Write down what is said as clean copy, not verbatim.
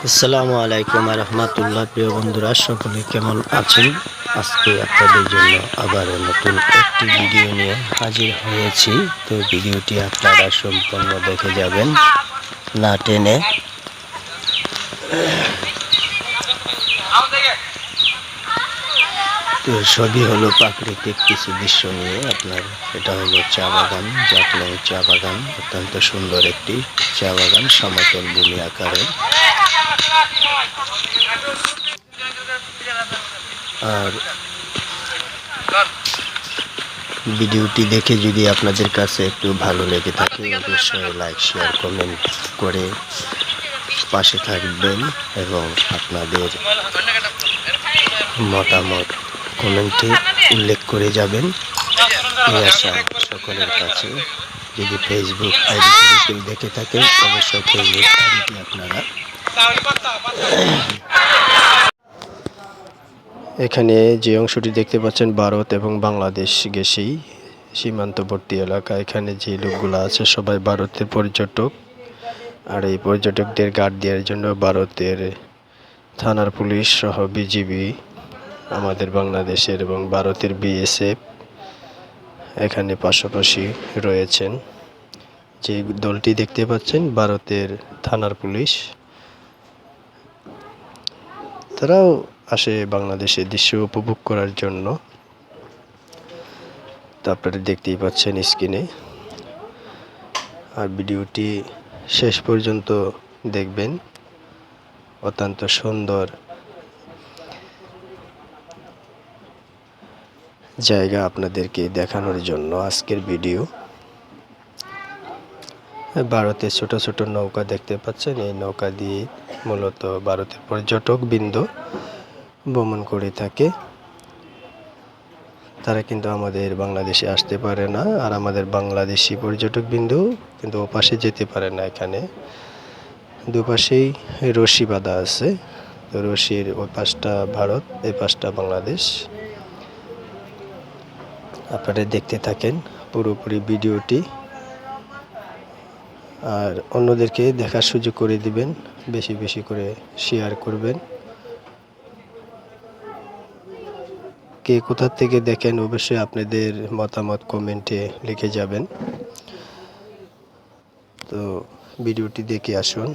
আসসালামু আলাইকুম রহমতুল্লাহ। প্রিয় বন্ধুরা, সকলে কেমন আছেন? আজকে আপনাদের জন্য আবার নতুন একটি ভিডিও নিয়ে হাজির হয়েছি। তো ভিডিওটি আপনারা সম্পূর্ণ দেখে যাবেন, না টেনে। তো সবই হলো প্রাকৃতিক কিছু দৃশ্য নিয়ে আপনার। এটা হলো চা বাগান, জাফলং চা বাগান। অত্যন্ত সুন্দর একটি চা বাগান, সমতল ভূমি আকারের। আর ভিডিওটি দেখে যদি আপনাদের কাছে একটু ভালো লেগে থাকে, অবশ্যই লাইক, শেয়ার, কমেন্ট করে পাশে থাকবেন এবং আপনাদের মতামত কমেন্টে উল্লেখ করে যাবেন। এই আশা সকলের কাছে। যদি ফেসবুক আইডি থেকে কেউ দেখে থাকেন, অবশ্যই ফেসবুক আইডিটি আপনারা এখানে যে অংশটি দেখতে পাচ্ছেন, ভারত এবং বাংলাদেশ গেছেই সীমান্তবর্তী এলাকা। এখানে যে লোকগুলো আছে সবাই ভারতের পর্যটক। আর এই পর্যটকদের গার্ড দেওয়ার জন্য ভারতের থানার পুলিশ সহ বিজিবি, আমাদের বাংলাদেশের এবং ভারতের বিএসএফ এখানে পাশাপাশি রয়েছেন। যে দলটি দেখতে পাচ্ছেন, ভারতের থানার পুলিশ, তারাও আসে বাংলাদেশের দৃশ্য উপভোগ করার জন্য। তা আপনারা দেখতেই পাচ্ছেন স্ক্রিনে। আর ভিডিওটি শেষ পর্যন্ত দেখবেন। অত্যন্ত সুন্দর জায়গা আপনাদেরকে দেখানোর জন্য আজকের ভিডিও। ভারতের ছোট ছোট নৌকা দেখতে পাচ্ছেন। এই নৌকা দিয়ে মূলত ভারতের পর্যটক বৃন্দ ভ্রমণ করে থাকে। তারা কিন্তু আমাদের বাংলাদেশে আসতে পারে না, আর আমাদের বাংলাদেশি পর্যটক বিন্দু কিন্তু ওপাশে যেতে পারে না। এখানে দুপাশেই রশি বাঁধা আছে। তো রশির ওই পাশটা ভারত, এই পাশটা বাংলাদেশ। আপনারা দেখতে থাকেন পুরোপুরি ভিডিওটি, আর অন্যদেরকে দেখার সুযোগ করে দিবেন। বেশি বেশি করে শেয়ার করবেন। কে কোথা থেকে দেখেন অবশ্যই আপনাদের মতামত কমেন্টে লিখে যাবেন। তো ভিডিওটি দেখে আসুন।